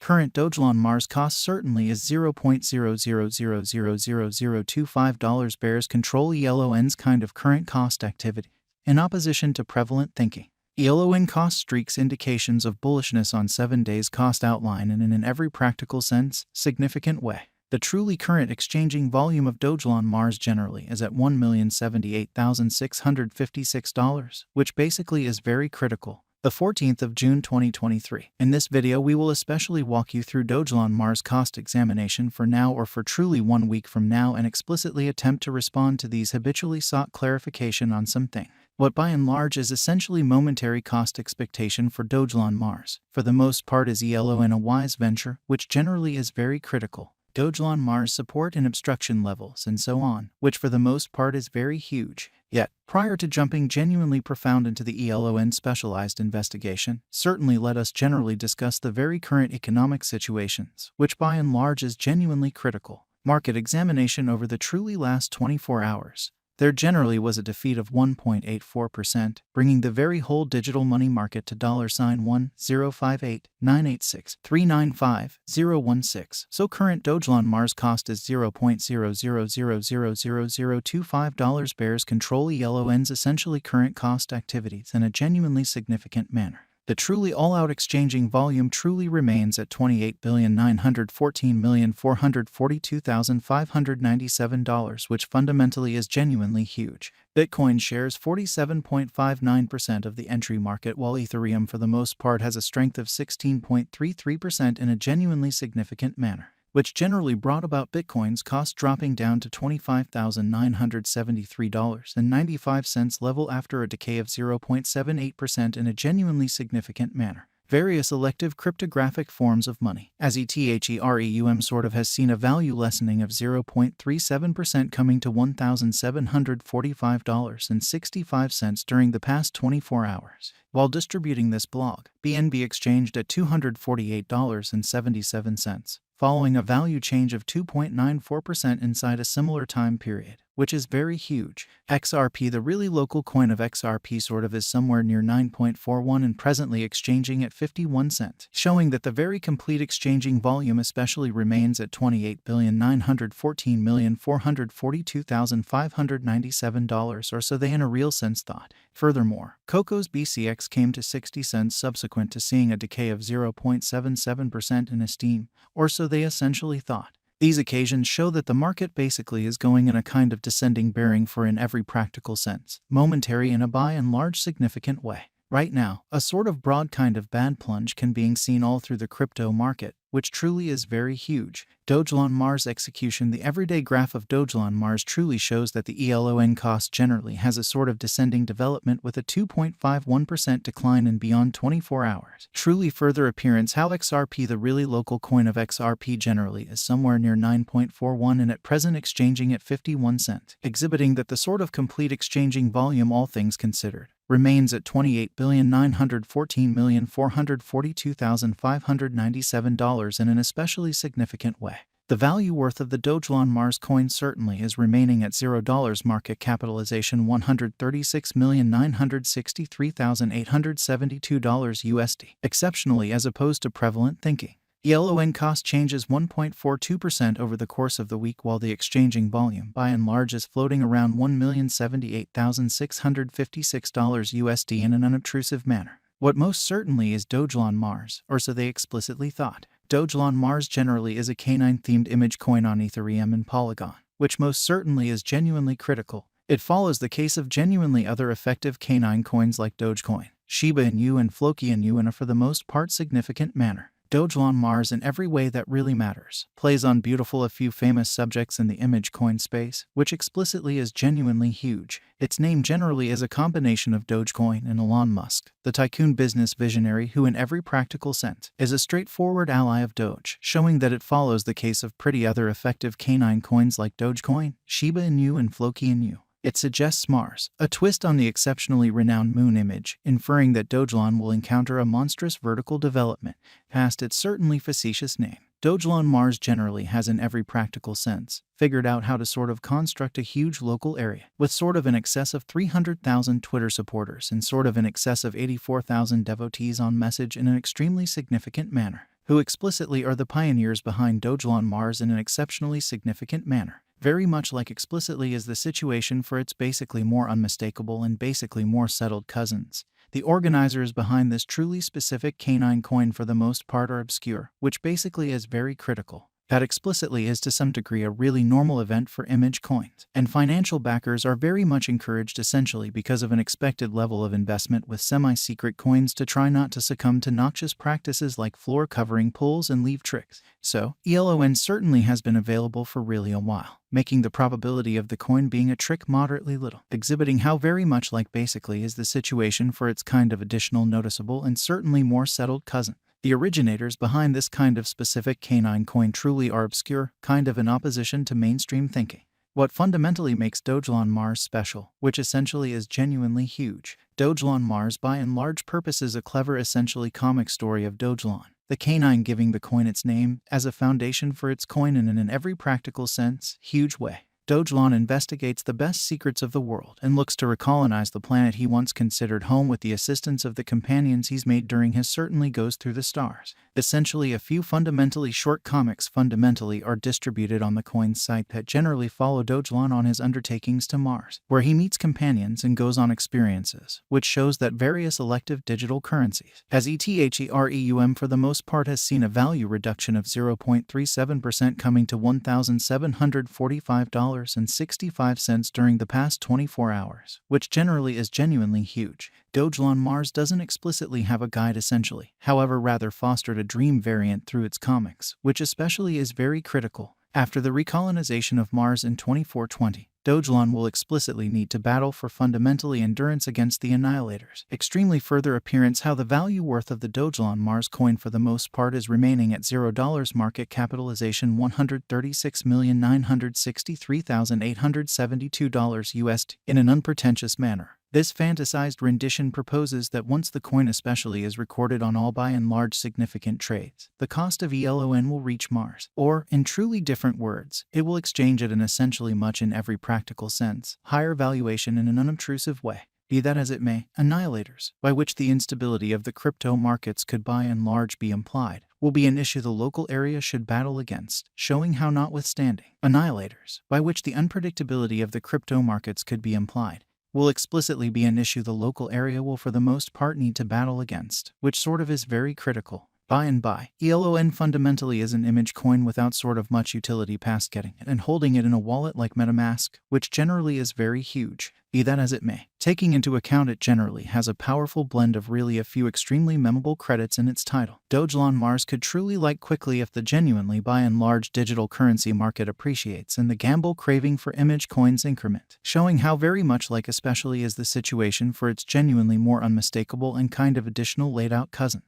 Current Dogelon Mars cost certainly is $0.0000025 bears control ELON's kind of current cost activity, in opposition to prevalent thinking. ELON cost streaks indications of bullishness on 7 days cost outline and in every practical sense, significant way. The truly current exchanging volume of Dogelon Mars generally is at $1,078,656, which basically is very critical. The 14th of June 2023. In this video we will especially walk you through Dogelon Mars cost examination for now or for truly 1 week from now and explicitly attempt to respond to these habitually sought clarification on something. What by and large is essentially momentary cost expectation for Dogelon Mars, for the most part is ELON a wise venture, which generally is very critical. Dogelon Mars support and obstruction levels and so on, which for the most part is very huge. Yet, prior to jumping genuinely profound into the ELON specialized investigation, certainly let us generally discuss the very current economic situations, which by and large is genuinely critical. Market examination over the truly last 24 hours. There generally was a defeat of 1.84%, bringing the very whole digital money market to $1,058,986,395,016. So current Dogelon Mars cost is $0.0000025 bears control ELON's essentially current cost activities in a genuinely significant manner. The truly all-out exchanging volume truly remains at $28,914,442,597, which fundamentally is genuinely huge. Bitcoin shares 47.59% of the entry market, while Ethereum for the most part has a strength of 16.33% in a genuinely significant manner, which generally brought about Bitcoin's cost dropping down to $25,973.95 level after a decay of 0.78% in a genuinely significant manner. Various elective cryptographic forms of money, as Ethereum sort of has seen a value lessening of 0.37% coming to $1,745.65 during the past 24 hours. While distributing this blog, BNB exchanged at $248.77. Following a value change of 2.94% inside a similar time period, which is very huge. XRP, the really local coin of XRP sort of is somewhere near 9.41 and presently exchanging at 51 cents, showing that the very complete exchanging volume especially remains at $28,914,442,597 or so they in a real sense thought. Furthermore, Coco's BCX came to 60 cents subsequent to seeing a decay of 0.77% in esteem, or so they essentially thought. These occasions show that the market basically is going in a kind of descending bearing for in every practical sense, momentary in a by and large significant way. Right now, a sort of broad kind of bad plunge can being seen all through the crypto market, which truly is very huge. Dogelon Mars execution. The everyday graph of Dogelon Mars truly shows that the ELON cost generally has a sort of descending development with a 2.51% decline in beyond 24 hours. Truly further appearance how XRP, the really local coin of XRP generally is somewhere near 9.41 and at present exchanging at 51 cents, exhibiting that the sort of complete exchanging volume all things considered remains at $28,914,442,597 in an especially significant way. The value worth of the Dogelon Mars coin certainly is remaining at $0 market capitalization $136,963,872 USD, exceptionally as opposed to prevalent thinking. ELON cost changes 1.42% over the course of the week, while the exchanging volume by and large is floating around $1,078,656 USD in an unobtrusive manner. What most certainly is Dogelon Mars, or so they explicitly thought. Dogelon Mars generally is a canine-themed image coin on Ethereum and Polygon, which most certainly is genuinely critical. It follows the case of genuinely other effective canine coins like Dogecoin, Shiba Inu and Floki Inu in a for the most part significant manner. Dogelon Mars in every way that really matters, plays on beautiful a few famous subjects in the image coin space, which explicitly is genuinely huge. Its name generally is a combination of Dogecoin and Elon Musk, the tycoon business visionary who in every practical sense is a straightforward ally of Doge, showing that it follows the case of pretty other effective canine coins like Dogecoin, Shiba Inu and Floki Inu. It suggests Mars, a twist on the exceptionally renowned moon image, inferring that Dogelon will encounter a monstrous vertical development past its certainly facetious name. Dogelon Mars generally has in every practical sense figured out how to sort of construct a huge local area with sort of in excess of 300,000 Twitter supporters and sort of in excess of 84,000 devotees on message in an extremely significant manner. who explicitly are the pioneers behind Dogelon Mars in an exceptionally significant manner. Very much like explicitly is the situation for its basically more unmistakable and basically more settled cousins. The organizers behind this truly specific canine coin for the most part are obscure, which basically is very critical. That explicitly is to some degree a really normal event for image coins, and financial backers are very much encouraged essentially because of an expected level of investment with semi-secret coins to try not to succumb to noxious practices like floor covering pulls and leave tricks. So, ELON certainly has been available for really a while, making the probability of the coin being a trick moderately little, exhibiting how very much like basically is the situation for its kind of additional noticeable and certainly more settled cousin. The originators behind this kind of specific canine coin truly are obscure, kind of in opposition to mainstream thinking. What fundamentally makes Dogelon Mars special, which essentially is genuinely huge. Dogelon Mars by and large purposes a clever essentially comic story of Dogelon, the canine giving the coin its name, as a foundation for its coin and in an every practical sense, huge way. Dogelon investigates the best secrets of the world and looks to recolonize the planet he once considered home with the assistance of the companions he's made during his certainly goes through the stars. Essentially a few fundamentally short comics fundamentally are distributed on the coin's site that generally follow Dogelon on his undertakings to Mars, where he meets companions and goes on experiences, which shows that various elective digital currencies, as ETHEREUM for the most part has seen a value reduction of 0.37% coming to $1,745.65 during the past 24 hours, which generally is genuinely huge. Dogelon Mars doesn't explicitly have a guide essentially, however rather fostered a dream variant through its comics, which especially is very critical. After the recolonization of Mars in 2420, Dogelon will explicitly need to battle for fundamentally endurance against the Annihilators. Extremely further appearance how the value worth of the Dogelon Mars coin for the most part is remaining at $0 market capitalization $136,963,872 USD in an unpretentious manner. This fantasized rendition proposes that once the coin especially is recorded on all by and large significant trades, the cost of ELON will reach Mars, or, in truly different words, it will exchange at an essentially much in every practical sense, higher valuation in an unobtrusive way. Be that as it may, Annihilators, by which the instability of the crypto markets could by and large be implied, will be an issue the local area should battle against, showing how notwithstanding Annihilators, by which the unpredictability of the crypto markets could be implied, will explicitly be an issue the local area will for the most part need to battle against, which sort of is very critical. By and by, ELON fundamentally is an image coin without sort of much utility past getting it and holding it in a wallet like MetaMask, which generally is very huge. Be that as it may, taking into account it generally has a powerful blend of really a few extremely memorable credits in its title. Dogelon Mars could truly like quickly if the genuinely by and large digital currency market appreciates and the gamble craving for image coins increment, showing how very much like especially is the situation for its genuinely more unmistakable and kind of additional laid out cousin.